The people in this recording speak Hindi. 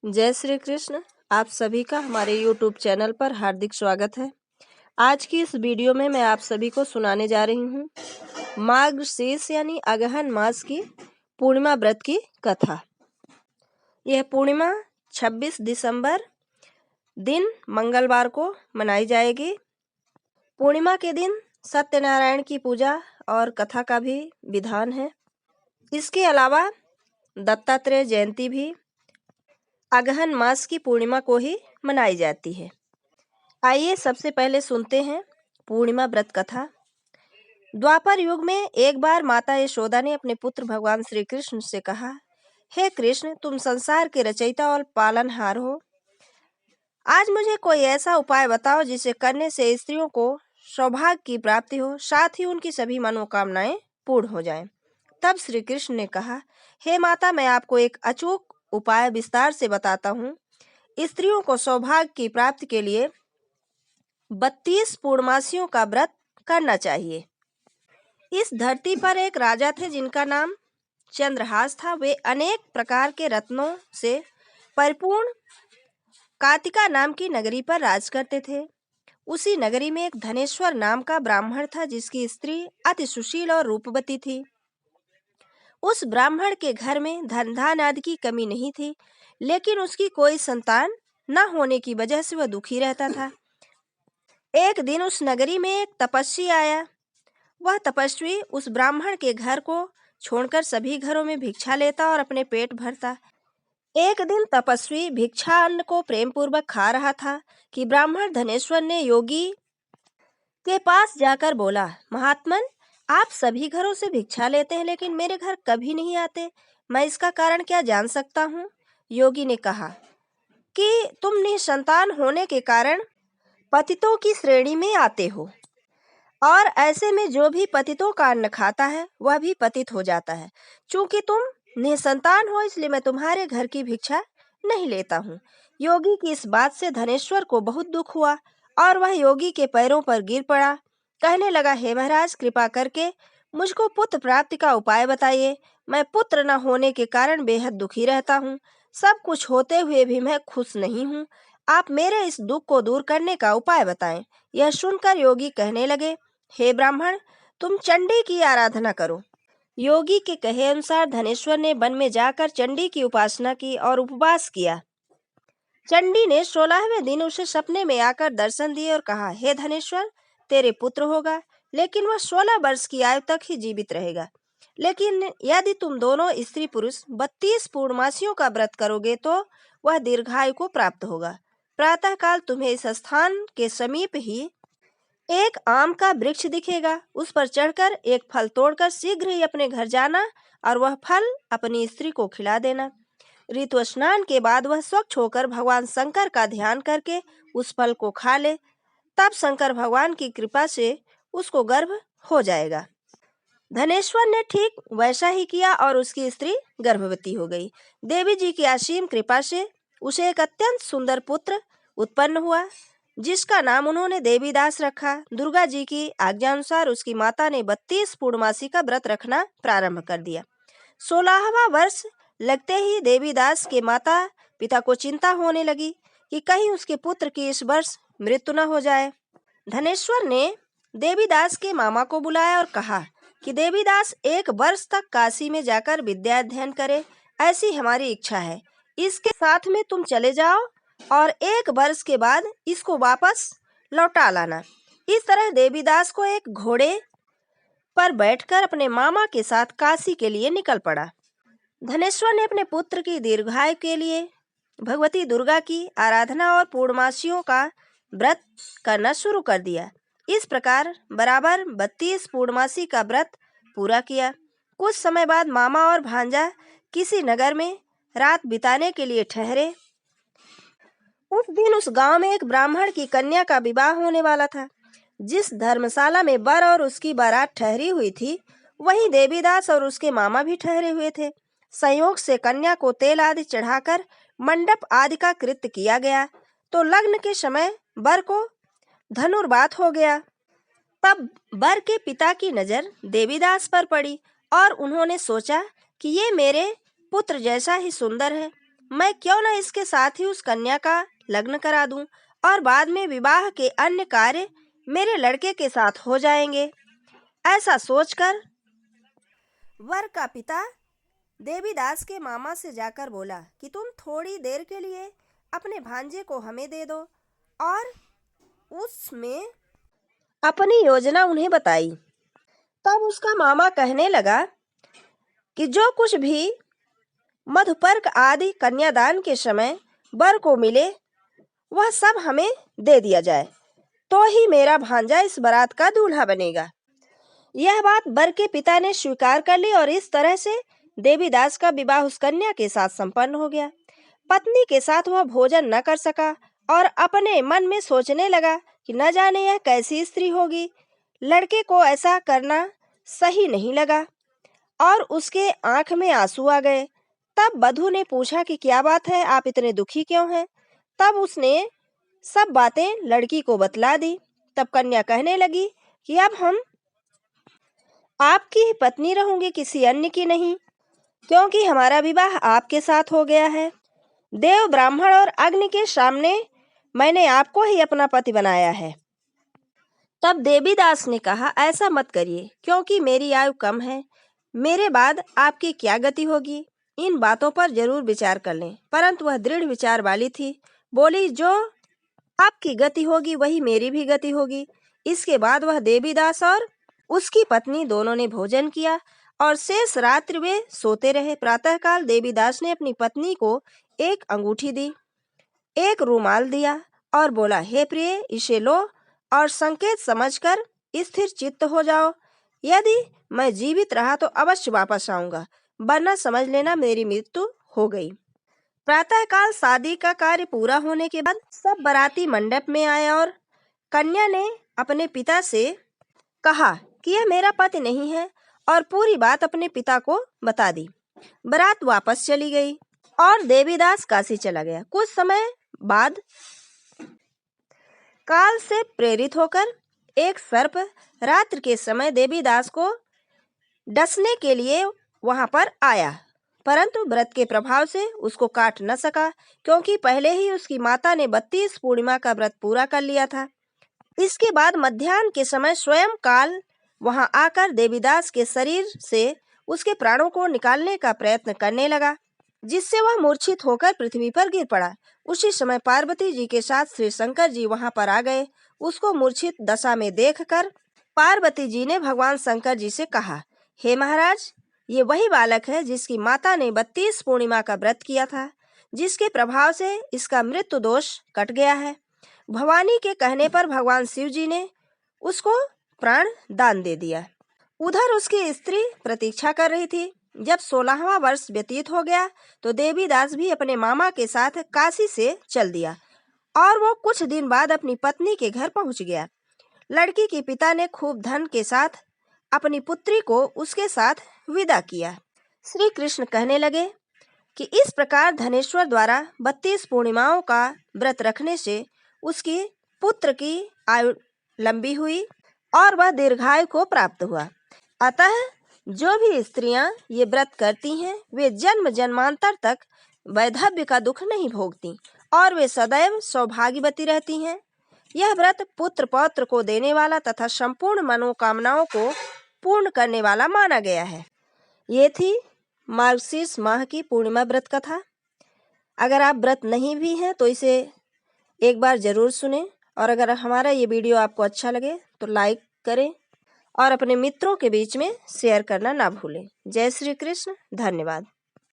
जय श्री कृष्ण। आप सभी का हमारे YouTube चैनल पर हार्दिक स्वागत है। आज की इस वीडियो में मैं आप सभी को सुनाने जा रही हूँ मार्गशीर्ष यानी अगहन मास की पूर्णिमा व्रत की कथा। यह पूर्णिमा 26 दिसंबर दिन मंगलवार को मनाई जाएगी। पूर्णिमा के दिन सत्यनारायण की पूजा और कथा का भी विधान है। इसके अलावा दत्तात्रेय जयंती भी अगहन मास की पूर्णिमा को ही मनाई जाती है। आइए सबसे पहले सुनते हैं पूर्णिमा व्रत कथा। द्वापर युग में एक बार माता यशोदा ने अपने पुत्र भगवान श्री कृष्ण से कहा, हे कृष्ण, तुम संसार के रचयिता और पालनहार हो। आज मुझे कोई ऐसा उपाय बताओ जिसे करने से स्त्रियों को सौभाग्य की प्राप्ति हो, साथ ही उनकी सभी मनोकामनाएं पूर्ण हो जाएं। तब श्री कृष्ण ने कहा, हे माता, मैं आपको एक अचूक उपाय विस्तार से बताता हूँ। स्त्रियों को सौभाग्य की प्राप्ति के लिए 32 पूर्णमासियों का व्रत करना चाहिए। इस धरती पर एक राजा थे जिनका नाम चंद्रहास था। वे अनेक प्रकार के रत्नों से परिपूर्ण कार्तिका नाम की नगरी पर राज करते थे। उसी नगरी में एक धनेश्वर नाम का ब्राह्मण था जिसकी स्त्री अति सुशील और रूपवती थी। उस ब्राह्मण के घर में धन धान आदि की कमी नहीं थी, लेकिन उसकी कोई संतान न होने की वजह से वह दुखी रहता था। एक दिन उस नगरी में एक तपस्वी आया। वह तपस्वी उस ब्राह्मण के घर को छोड़कर सभी घरों में भिक्षा लेता और अपने पेट भरता। एक दिन तपस्वी भिक्षा अन्न को प्रेम पूर्वक खा रहा था कि ब्राह्मण धनेश्वर ने योगी के पास जाकर बोला, महात्मन, आप सभी घरों से भिक्षा लेते हैं लेकिन मेरे घर कभी नहीं आते। मैं इसका कारण क्या जान सकता हूँ? योगी ने कहा कि तुम निसंतान होने के कारण पतितों की श्रेणी में आते हो, और ऐसे में जो भी पतितों का अन्न खाता है वह भी पतित हो जाता है। चूंकि तुम निसंतान हो, इसलिए मैं तुम्हारे घर की भिक्षा नहीं लेता हूँ। योगी की इस बात से धनेश्वर को बहुत दुख हुआ और वह योगी के पैरों पर गिर पड़ा। कहने लगा, हे महाराज, कृपा करके मुझको पुत्र प्राप्ति का उपाय बताइए। मैं पुत्र न होने के कारण बेहद दुखी रहता हूँ। सब कुछ होते हुए भी मैं खुश नहीं हूँ। आप मेरे इस दुख को दूर करने का उपाय बताएं। यह सुनकर योगी कहने लगे, हे ब्राह्मण, तुम चंडी की आराधना करो। योगी के कहे अनुसार धनेश्वर ने वन में जाकर चंडी की उपासना की और उपवास किया। चंडी ने 16वें दिन उसे सपने में आकर दर्शन दिए और कहा, हे धनेश्वर, तेरे पुत्र होगा, लेकिन वह 16 वर्ष की आयु तक ही जीवित रहेगा। लेकिन यदि तुम दोनों स्त्री पुरुष 32 पूर्णमासियों का व्रत करोगे तो वह दीर्घायु को प्राप्त होगा। प्रातःकाल तुम्हें इस स्थान के समीप ही एक आम का वृक्ष दिखेगा। उस पर चढ़कर एक फल तोड़कर शीघ्र ही अपने घर जाना और वह फल अपनी स्त्री को खिला देना। ऋतु स्नान के बाद वह स्वच्छ होकर भगवान शंकर का ध्यान करके उस फल को खा ले। तब शंकर भगवान की कृपा से उसको गर्भ हो जाएगा। धनेश्वर ने ठीक वैसा ही किया और उसकी स्त्री गर्भवती हो गई। देवी जी की असीम कृपा से उसे एक अत्यंत सुंदर पुत्र उत्पन्न हुआ, जिसका नाम उन्होंने देवीदास रखा। दुर्गा जी की आज्ञा अनुसार उसकी माता ने 32 पूर्णमासी का व्रत रखना प्रारंभ कर दिया। 16वां वर्ष लगते ही देवीदास के माता पिता को चिंता होने लगी कि कहीं उसके पुत्र की इस वर्ष मृत्यु न हो जाए। धनेश्वर ने देवीदास के मामा को बुलाया और कहा कि देवीदास 1 वर्ष तक काशी में जाकर विद्या अध्ययन करे, ऐसी हमारी इच्छा है। इसके साथ में तुम चले जाओ और 1 वर्ष के बाद इसको वापस लौटा लाना। इस तरह देवीदास को एक घोड़े पर बैठकर अपने मामा के साथ काशी के लिए निकल पड़ा। धनेश्वर ने अपने पुत्र की दीर्घायु के लिए भगवती दुर्गा की आराधना और पूर्णमासियों का व्रत करना शुरू कर दिया। इस प्रकार बराबर 32 पूर्णमासी का व्रत पूरा किया। कुछ समय बाद मामा और भांजा किसी नगर में रात बिताने के लिए ठहरे। उस दिन उस गांव में एक ब्राह्मण की कन्या का विवाह होने वाला था। जिस धर्मशाला में वर और उसकी बारात ठहरी हुई थी, वहीं देवीदास और उसके मामा भी ठहरे हुए थे। संयोग से कन्या को तेल आदि चढ़ाकर मंडप आदि का कृत्य किया गया तो लग्न के समय वर को धनुर्वात हो गया। तब वर के पिता की नजर देवीदास पर पड़ी और उन्होंने सोचा कि ये मेरे पुत्र जैसा ही सुंदर है, मैं क्यों न इसके साथ ही उस कन्या का लग्न करा दूं और बाद में विवाह के अन्य कार्य मेरे लड़के के साथ हो जाएंगे। ऐसा सोचकर वर का पिता देवीदास के मामा से जाकर बोला कि तुम थोड़ी देर के लिए अपने भांजे को हमें दे दो, और उसमें अपनी योजना उन्हें बताई। तब उसका मामा कहने लगा कि जो कुछ भी मधुपर्क आदि कन्यादान के समय वर को मिले वह सब हमें दे दिया जाए, तो ही मेरा भांजा इस बारात का दूल्हा बनेगा। यह बात वर के पिता ने स्वीकार कर ली और इस तरह से देवीदास का विवाह उस कन्या के साथ संपन्न हो गया। पत्नी के साथ वह भोजन न कर सका और अपने मन में सोचने लगा कि न जाने यह कैसी स्त्री होगी। लड़के को ऐसा करना सही नहीं लगा और उसके आंख में आंसू आ गए। तब वधू ने पूछा कि क्या बात है, आप इतने दुखी क्यों हैं? तब उसने सब बातें लड़की को बतला दी। तब कन्या कहने लगी कि अब हम आपकी ही पत्नी रहूंगी, किसी अन्य की नहीं, क्योंकि हमारा विवाह आपके साथ हो गया है। देव, ब्राह्मण और अग्नि के सामने मैंने आपको ही अपना पति बनाया है। तब देवीदास ने कहा, ऐसा मत करिए, क्योंकि मेरी आयु कम है। मेरे बाद आपकी क्या गति होगी, इन बातों पर जरूर विचार कर लें। परंतु वह दृढ़ विचार वाली थी। बोली, जो आपकी गति होगी वही मेरी भी गति होगी। इसके बाद वह देवीदास और उसकी पत्नी दोनों ने भोजन किया और शेष रात्रि वे सोते रहे। प्रातःकाल देवीदास ने अपनी पत्नी को एक अंगूठी दी, एक रुमाल दिया और बोला, हे प्रिय, इसे लो और संकेत समझकर स्थिर चित्त हो जाओ। यदि मैं जीवित रहा तो अवश्य वापस आऊंगा, वरना समझ लेना मेरी मृत्यु हो गई। प्रातःकाल शादी का कार्य पूरा होने के बाद सब बाराती मंडप में आए और कन्या ने अपने पिता से कहा कि यह मेरा पति नहीं है और पूरी बात अपने पिता को बता दी। बारात वापस चली गई और देवीदास काशी चला गया। कुछ समय बाद काल से प्रेरित होकर एक सर्प रात्रि के समय देवीदास को डसने के लिए वहां पर आया, परंतु व्रत के प्रभाव से उसको काट न सका, क्योंकि पहले ही उसकी माता ने 32 पूर्णिमा का व्रत पूरा कर लिया था। इसके बाद मध्याह्न के समय स्वयं काल वहां आकर देवीदास के शरीर से उसके प्राणों को निकालने का प्रयत्न करने लगा, जिससे वह मूर्छित होकर पृथ्वी पर गिर पड़ा। उसी समय पार्वती जी के साथ श्री शंकर जी वहां पर आ गए। उसको मूर्छित दशा में देखकर पार्वती जी ने भगवान शंकर जी से कहा, हे महाराज, ये वही बालक है जिसकी माता ने 32 पूर्णिमा का व्रत किया था, जिसके प्रभाव से इसका मृत्यु दोष कट गया है। भवानी के कहने पर भगवान शिव जी ने उसको प्राण दान दे दिया। उधर उसकी स्त्री प्रतीक्षा कर रही थी। जब 16वां वर्ष व्यतीत हो गया तो देवीदास भी अपने मामा के साथ काशी से चल दिया और वो कुछ दिन बाद अपनी पत्नी के घर पहुंच गया। लड़की के पिता ने खूब धन के साथ अपनी पुत्री को उसके साथ विदा किया। श्री कृष्ण कहने लगे कि इस प्रकार धनेश्वर द्वारा 32 पूर्णिमाओं का व्रत रखने से उसकी पुत्र की आयु लंबी हुई और वह दीर्घायु को प्राप्त हुआ। अतः जो भी स्त्रियां ये व्रत करती हैं वे जन्म जन्मांतर तक वैधव्य का दुख नहीं भोगती और वे सदैव सौभाग्यवती रहती हैं। यह व्रत पुत्र पौत्र को देने वाला तथा संपूर्ण मनोकामनाओं को पूर्ण करने वाला माना गया है। ये थी मार्गशीर्ष माह की पूर्णिमा व्रत कथा। अगर आप व्रत नहीं भी हैं तो इसे एक बार जरूर सुनें, और अगर हमारा ये वीडियो आपको अच्छा लगे तो लाइक करें और अपने मित्रों के बीच में शेयर करना ना भूलें। जय श्री कृष्ण। धन्यवाद।